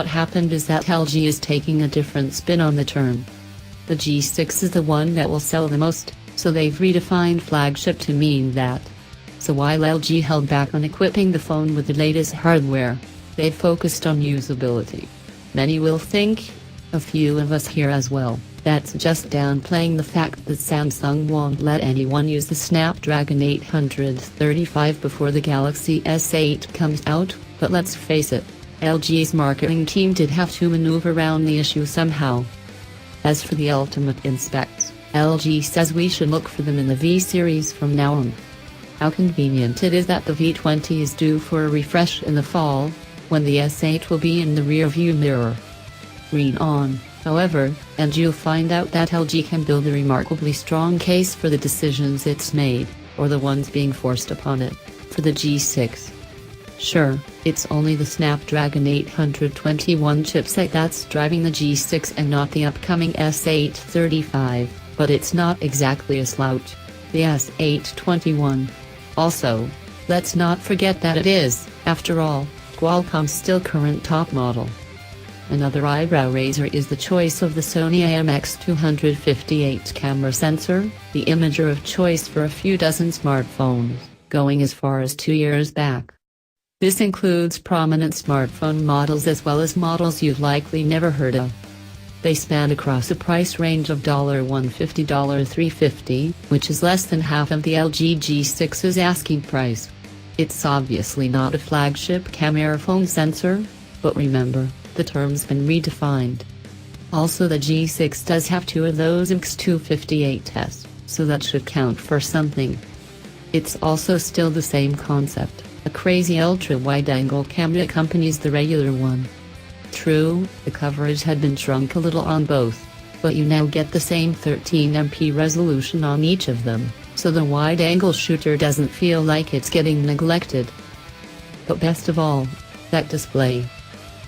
What happened is that LG is taking a different spin on the term. The G6 is the one that will sell the most, so they've redefined flagship to mean that. So while LG held back on equipping the phone with the latest hardware, they've focused on usability. Many will think, a few of us here as well, that's just downplaying the fact that Samsung won't let anyone use the Snapdragon 835 before the Galaxy S8 comes out, but let's face it, LG's marketing team did have to maneuver around the issue somehow. As for the ultimate in specs, LG says we should look for them in the V series from now on. How convenient it is that the V20 is due for a refresh in the fall, when the S8 will be in the rearview mirror. Read on, however, and you'll find out that LG can build a remarkably strong case for the decisions it's made, or the ones being forced upon it, for the G6. Sure, it's only the Snapdragon 821 chipset that's driving the G6 and not the upcoming S835, but it's not exactly a slouch. The S821. Also, let's not forget that it is, after all, Qualcomm's still current top model. Another eyebrow raiser is the choice of the Sony IMX258 camera sensor, the imager of choice for a few dozen smartphones, going as far as 2 years back. This includes prominent smartphone models as well as models you've likely never heard of. They span across a price range of $150 to $350, which is less than half of the LG G6's asking price. It's obviously not a flagship camera phone sensor, but remember, the term's been redefined. Also, the G6 does have two of those IMX258s, so that should count for something. It's also still the same concept, a crazy ultra-wide-angle camera accompanies the regular one. True, the coverage had been shrunk a little on both, but you now get the same 13MP resolution on each of them, so the wide-angle shooter doesn't feel like it's getting neglected. But best of all, that display.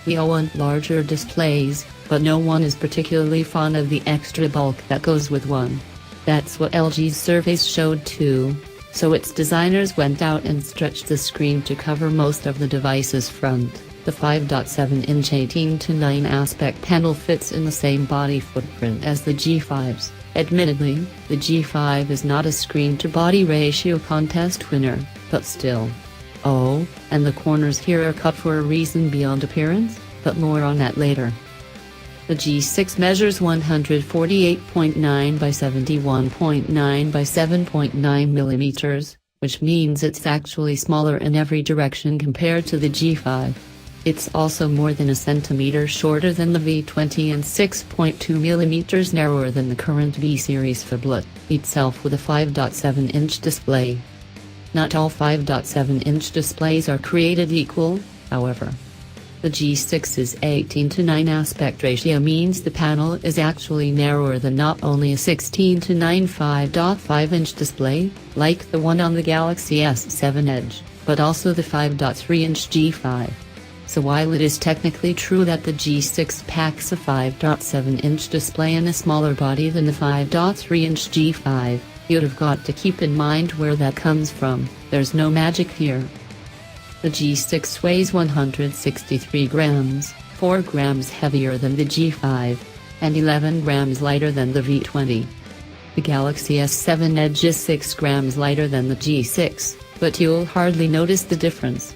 We all want larger displays, but no one is particularly fond of the extra bulk that goes with one. That's what LG's surveys showed too, so its designers went out and stretched the screen to cover most of the device's front. The 5.7-inch 18:9 aspect panel fits in the same body footprint as the G5's. Admittedly, the G5 is not a screen-to-body ratio contest winner, but still. Oh, and the corners here are cut for a reason beyond appearance, but more on that later. The G6 measures 148.9 by 71.9 by 7.9 millimeters, which means it's actually smaller in every direction compared to the G5. It's also more than a centimeter shorter than the V20 and 6.2 millimeters narrower than the current V series phablet itself with a 5.7-inch display. Not all 5.7-inch displays are created equal, however. The G6's 18:9 aspect ratio means the panel is actually narrower than not only a 16:9 5.5-inch display, like the one on the Galaxy S7 Edge, but also the 5.3-inch G5. So while it is technically true that the G6 packs a 5.7-inch display and a smaller body than the 5.3-inch G5, you'd have got to keep in mind where that comes from. There's no magic here. The G6 weighs 163 grams, 4 grams heavier than the G5, and 11 grams lighter than the V20. The Galaxy S7 Edge is 6 grams lighter than the G6, but you'll hardly notice the difference.